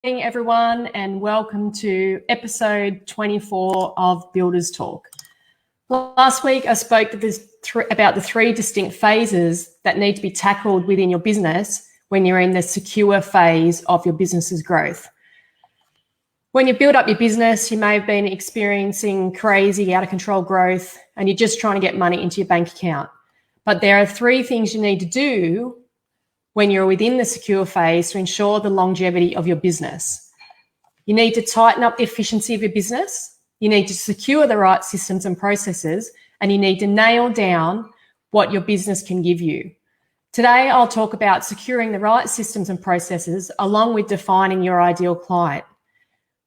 Morning, everyone, and welcome to episode 24 of Builders Talk. Last week, I spoke about the three distinct phases that need to be tackled within your business when you're in the secure phase of your business's growth. When you build up your business, you may have been experiencing crazy, out of control growth, and you're just trying to get money into your bank account. But there are three things you need to do when you're within the secure phase to ensure the longevity of your business. You need to tighten up the efficiency of your business, you need to secure the right systems and processes, and you need to nail down what your business can give you. Today, I'll talk about securing the right systems and processes along with defining your ideal client.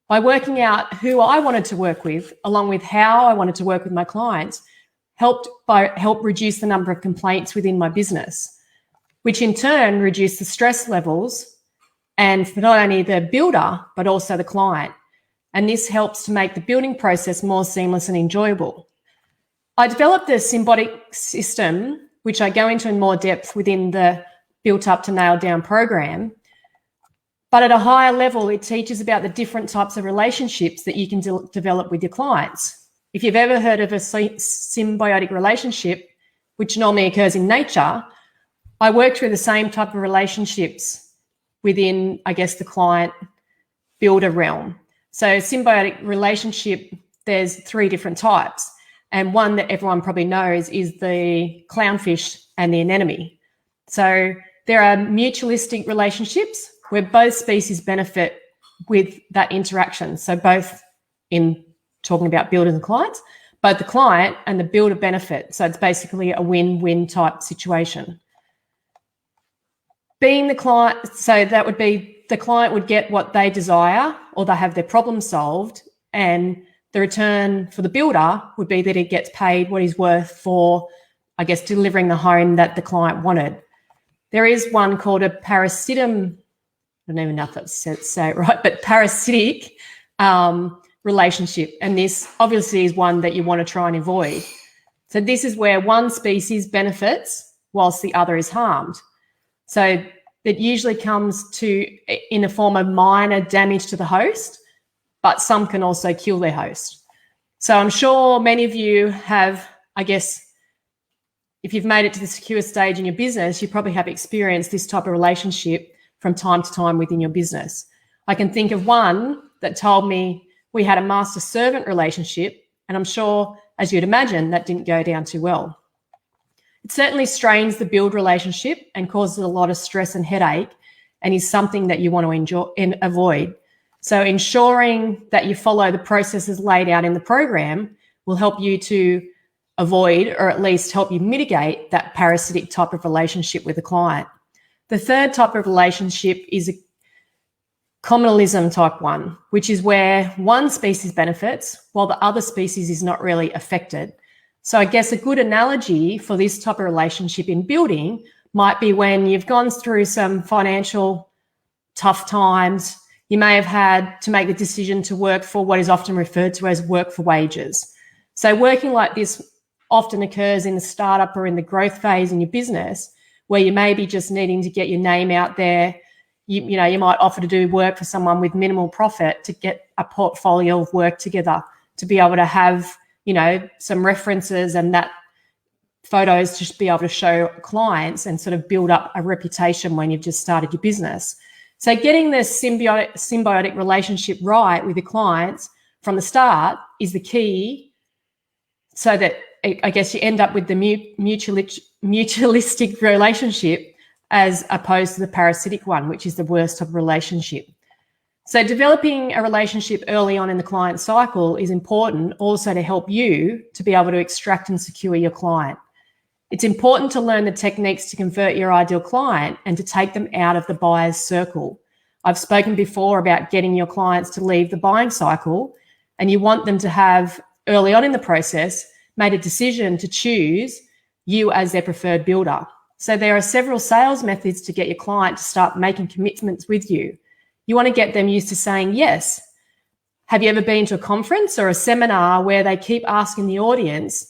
By working out who I wanted to work with, along with how I wanted to work with my clients, helped reduce the number of complaints within my business, which in turn reduce the stress levels and for not only the builder, but also the client. And this helps to make the building process more seamless and enjoyable. I developed a symbiotic system, which I go into in more depth within the Built Up to Nailed Down program. But at a higher level, it teaches about the different types of relationships that you can develop with your clients. If you've ever heard of a symbiotic relationship, which normally occurs in nature, I work through the same type of relationships within, the client builder realm. So symbiotic relationship, there's three different types. And one that everyone probably knows is the clownfish and the anemone. So there are mutualistic relationships where both species benefit with that interaction. So both in talking about builders and clients, both the client and the builder benefit. So it's basically a win-win type situation. Being the client, so that would be the client would get what they desire or they have their problem solved, and the return for the builder would be that it gets paid what he's worth for, delivering the home that the client wanted. There is one called a parasitic, I don't even know if that's say it right, but parasitic relationship. And this obviously is one that you want to try and avoid. So this is where one species benefits whilst the other is harmed. So it usually comes in the form of minor damage to the host, but some can also kill their host. So I'm sure many of you have, if you've made it to the secure stage in your business, you probably have experienced this type of relationship from time to time within your business. I can think of one that told me we had a master-servant relationship, and I'm sure, as you'd imagine, that didn't go down too well. It certainly strains the build relationship and causes a lot of stress and headache, and is something that you want to avoid. So ensuring that you follow the processes laid out in the program will help you to avoid, or at least help you mitigate, that parasitic type of relationship with the client. The third type of relationship is a commensalism type one, which is where one species benefits while the other species is not really affected. So a good analogy for this type of relationship in building might be when you've gone through some financial tough times, you may have had to make the decision to work for what is often referred to as work for wages. So working like this often occurs in the startup or in the growth phase in your business, where you may be just needing to get your name out there. You might offer to do work for someone with minimal profit to get a portfolio of work together to be able to have some references and that photos to be able to show clients and sort of build up a reputation when you've just started your business. So getting this symbiotic relationship right with your clients from the start is the key, so that you end up with the mutualistic relationship as opposed to the parasitic one, which is the worst type of relationship. So developing a relationship early on in the client cycle is important also to help you to be able to extract and secure your client. It's important to learn the techniques to convert your ideal client and to take them out of the buyer's circle. I've spoken before about getting your clients to leave the buying cycle, and you want them to have, early on in the process, made a decision to choose you as their preferred builder. So there are several sales methods to get your client to start making commitments with you. You want to get them used to saying yes. Have you ever been to a conference or a seminar where they keep asking the audience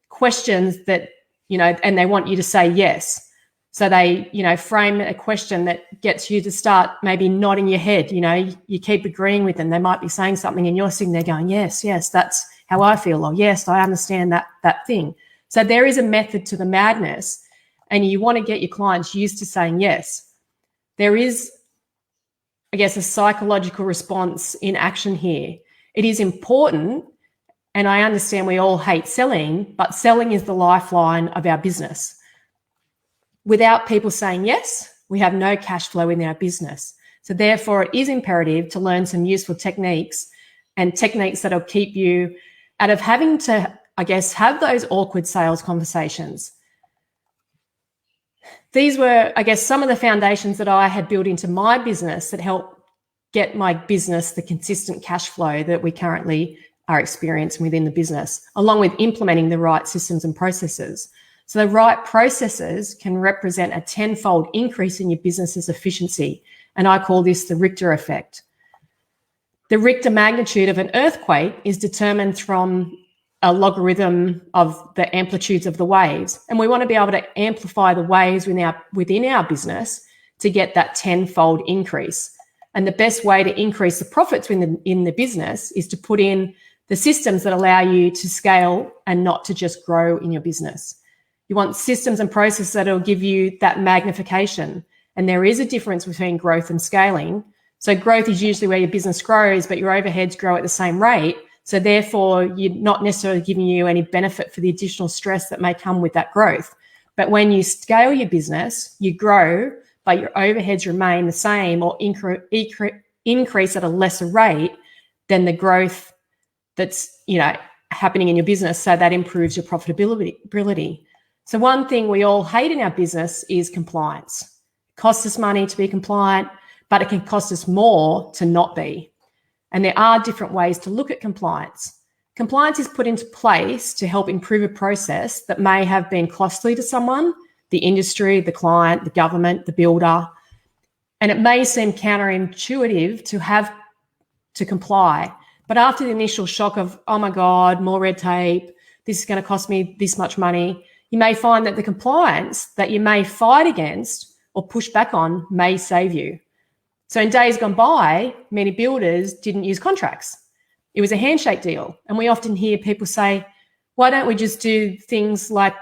questions that, and they want you to say yes? So they, frame a question that gets you to start maybe nodding your head. You keep agreeing with them. They might be saying something and you're sitting there going, yes, that's how I feel. Or yes, I understand that thing. So there is a method to the madness, and you want to get your clients used to saying yes. There is, I guess, a psychological response in action here. It is important, and I understand we all hate selling, but selling is the lifeline of our business. Without people saying yes, we have no cash flow in our business. So therefore, it is imperative to learn some useful techniques, and techniques that'll keep you out of having to, I guess, have those awkward sales conversations. These were, I guess, some of the foundations that I had built into my business that helped get my business the consistent cash flow that we currently are experiencing within the business, along with implementing the right systems and processes. So the right processes can represent a 10-fold increase in your business's efficiency. And I call this the Richter effect. The Richter magnitude of an earthquake is determined from a logarithm of the amplitudes of the waves. And we want to be able to amplify the waves within our business to get that 10-fold increase. And the best way to increase the profits in the business is to put in the systems that allow you to scale and not to just grow in your business. You want systems and processes that will give you that magnification. And there is a difference between growth and scaling. So growth is usually where your business grows, but your overheads grow at the same rate. So therefore, you're not necessarily giving you any benefit for the additional stress that may come with that growth. But when you scale your business, you grow, but your overheads remain the same or increase at a lesser rate than the growth that's, happening in your business. So that improves your profitability. So one thing we all hate in our business is compliance. It costs us money to be compliant, but it can cost us more to not be. And there are different ways to look at compliance. Compliance is put into place to help improve a process that may have been costly to someone, the industry, the client, the government, the builder. And it may seem counterintuitive to have to comply. But after the initial shock of, oh my God, more red tape, this is going to cost me this much money, you may find that the compliance that you may fight against or push back on may save you. So in days gone by, many builders didn't use contracts. It was a handshake deal. And we often hear people say, why don't we just do things like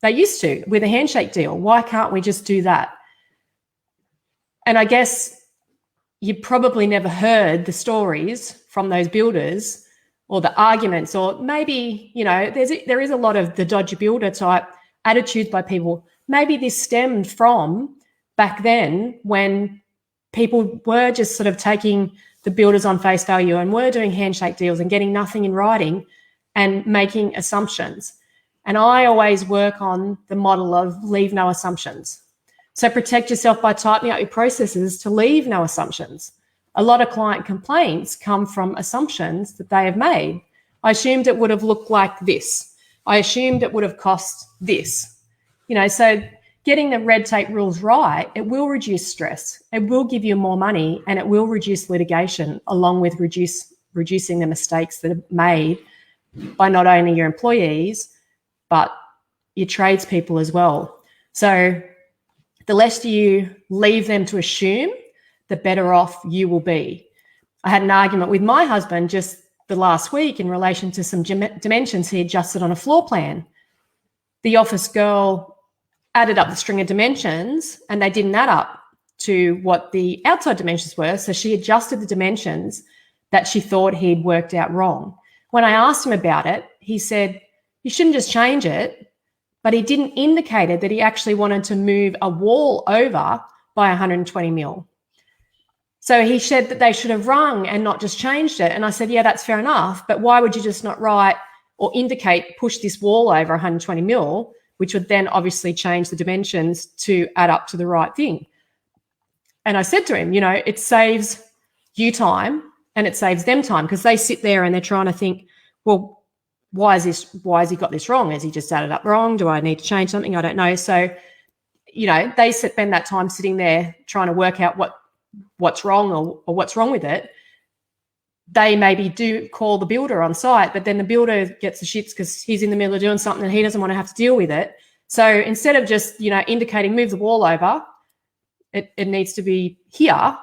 they used to with a handshake deal? Why can't we just do that? And I guess you probably never heard the stories from those builders or the arguments, or maybe, there is a lot of the dodgy builder type attitudes by people. Maybe this stemmed from back then when people were just sort of taking the builders on face value and were doing handshake deals and getting nothing in writing and making assumptions. And I always work on the model of leave no assumptions. So protect yourself by tightening up your processes to leave no assumptions. A lot of client complaints come from assumptions that they have made. I assumed it would have looked like this. I assumed it would have cost this. So getting the red tape rules right, it will reduce stress. It will give you more money, and it will reduce litigation, along with reducing the mistakes that are made by not only your employees, but your tradespeople as well. So the less you leave them to assume, the better off you will be. I had an argument with my husband just the last week in relation to some dimensions he adjusted on a floor plan. The office girl added up the string of dimensions and they didn't add up to what the outside dimensions were. So she adjusted the dimensions that she thought he'd worked out wrong. When I asked him about it, he said, you shouldn't just change it, but he didn't indicate that he actually wanted to move a wall over by 120 mil. So he said that they should have rung and not just changed it. And I said, yeah, that's fair enough. But why would you just not write or indicate, push this wall over 120 mil, which would then obviously change the dimensions to add up to the right thing? And I said to him, it saves you time and it saves them time, because they sit there and they're trying to think, well, why has he got this wrong? Has he just added up wrong? Do I need to change something? I don't know. So, they spend that time sitting there trying to work out what's wrong or what's wrong with it. They maybe do call the builder on site, but then the builder gets the shits because he's in the middle of doing something and he doesn't want to have to deal with it. So instead of just, indicating move the wall over, it needs to be here,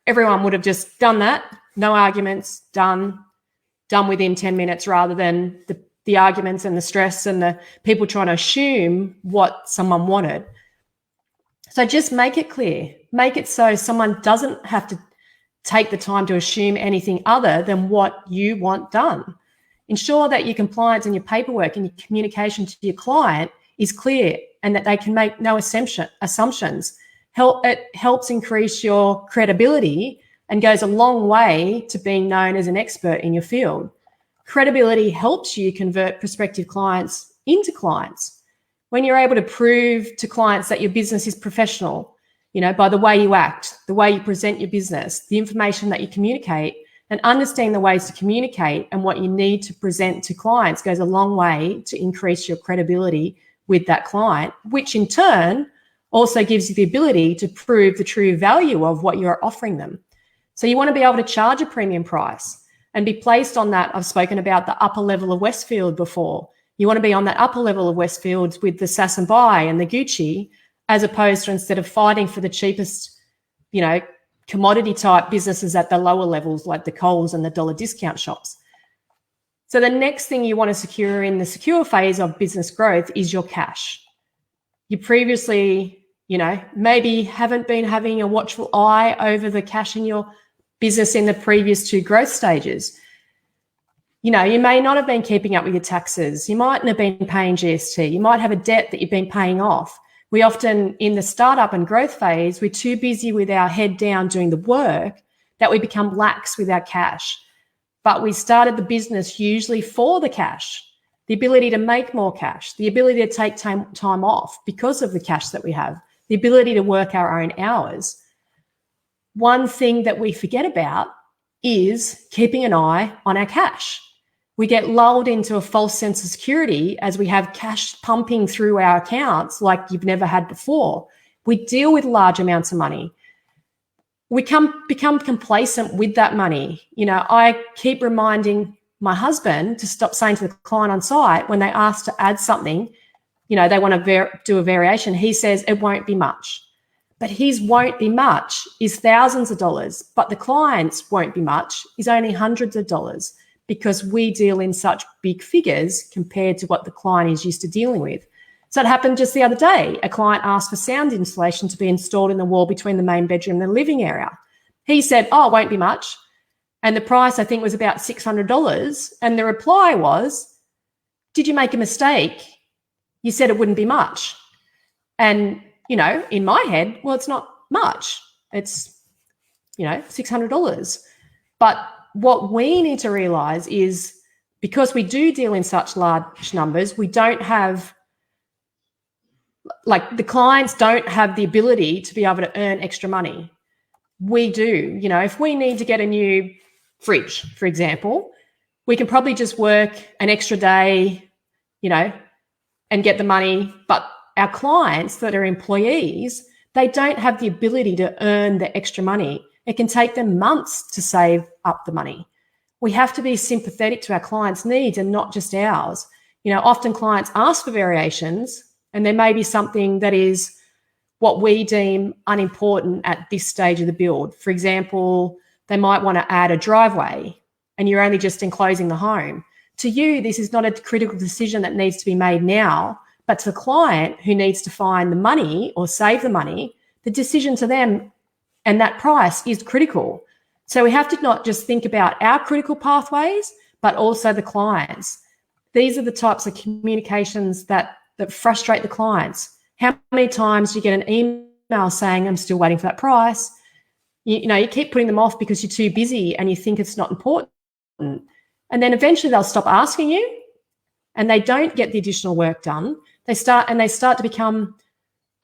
everyone would have just done that, no arguments, done within 10 minutes, rather than the arguments and the stress and the people trying to assume what someone wanted. So just make it clear, make it so someone doesn't have to take the time to assume anything other than what you want done. Ensure that your compliance and your paperwork and your communication to your client is clear and that they can make no assumptions. It helps increase your credibility and goes a long way to being known as an expert in your field. Credibility helps you convert prospective clients into clients. When you're able to prove to clients that your business is professional, by the way you act, the way you present your business, the information that you communicate, and understanding the ways to communicate and what you need to present to clients goes a long way to increase your credibility with that client, which in turn also gives you the ability to prove the true value of what you're offering them. So you want to be able to charge a premium price and be placed on that. I've spoken about the upper level of Westfield before. You want to be on that upper level of Westfield with the Sass & Buy and the Gucci, as opposed to, instead of fighting for the cheapest, commodity type businesses at the lower levels like the Coles and the dollar discount shops. So the next thing you want to secure in the secure phase of business growth is your cash. You previously, maybe haven't been having a watchful eye over the cash in your business in the previous two growth stages. You may not have been keeping up with your taxes. You mightn't have been paying GST. You might have a debt that you've been paying off. We often, in the startup and growth phase, we're too busy with our head down doing the work that we become lax with our cash. But we started the business usually for the cash, the ability to make more cash, the ability to take time off because of the cash that we have, the ability to work our own hours. One thing that we forget about is keeping an eye on our cash. We get lulled into a false sense of security as we have cash pumping through our accounts like you've never had before. We deal with large amounts of money. We become complacent with that money. I keep reminding my husband to stop saying to the client on site when they ask to add something, they want to do a variation. He says it won't be much. But his won't be much is thousands of dollars, but the client's won't be much is only hundreds of dollars, because we deal in such big figures compared to what the client is used to dealing with. So it happened just the other day. A client asked for sound insulation to be installed in the wall between the main bedroom and the living area. He said, it won't be much. And the price, I think, was about $600. And the reply was, did you make a mistake? You said it wouldn't be much. And, in my head, well, it's not much. It's, $600. But what we need to realize is, because we do deal in such large numbers, we don't have, the clients don't have the ability to be able to earn extra money. We do. If we need to get a new fridge, for example, we can probably just work an extra day, and get the money. But our clients that are employees, they don't have the ability to earn the extra money. It can take them months to save up the money. We have to be sympathetic to our clients' needs and not just ours. Often clients ask for variations, and there may be something that is what we deem unimportant at this stage of the build. For example, they might want to add a driveway and you're only just enclosing the home. To you, this is not a critical decision that needs to be made now, but to the client who needs to find the money or save the money, the decision to them and that price is critical. So we have to not just think about our critical pathways, but also the clients. These are the types of communications that frustrate the clients. How many times do you get an email saying, I'm still waiting for that price? You keep putting them off because you're too busy and you think it's not important. And then eventually they'll stop asking you and they don't get the additional work done. They start to become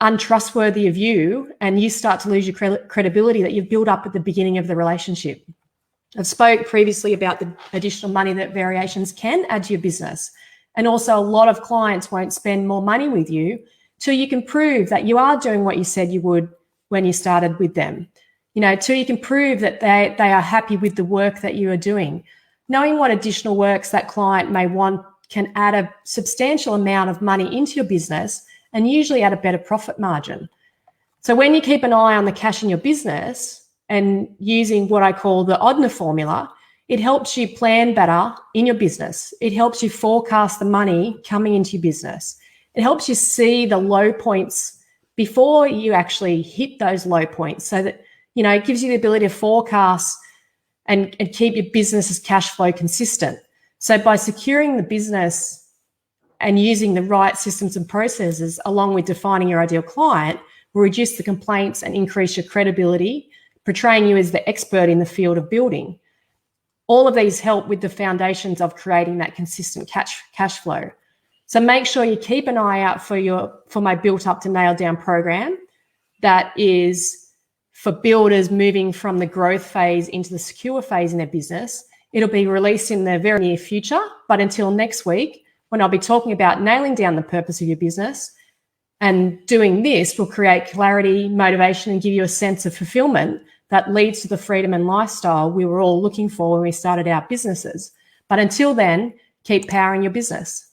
untrustworthy of you, and you start to lose your credibility that you've built up at the beginning of the relationship. I've spoke previously about the additional money that variations can add to your business. And also a lot of clients won't spend more money with you till you can prove that you are doing what you said you would when you started with them. Till you can prove that they are happy with the work that you are doing. Knowing what additional works that client may want can add a substantial amount of money into your business and usually at a better profit margin. So when you keep an eye on the cash in your business and using what I call the Odner formula, it helps you plan better in your business. It helps you forecast the money coming into your business. It helps you see the low points before you actually hit those low points, so that, you know, it gives you the ability to forecast and keep your business's cash flow consistent. So by securing the business and using the right systems and processes, along with defining your ideal client, will reduce the complaints and increase your credibility, portraying you as the expert in the field of building. All of these help with the foundations of creating that consistent cash flow. So make sure you keep an eye out for my Built Up to Nail Down program. That is for builders moving from the growth phase into the secure phase in their business. It'll be released in the very near future, but until next week, when I'll be talking about nailing down the purpose of your business, and doing this will create clarity, motivation, and give you a sense of fulfillment that leads to the freedom and lifestyle we were all looking for when we started our businesses. But until then, keep powering your business.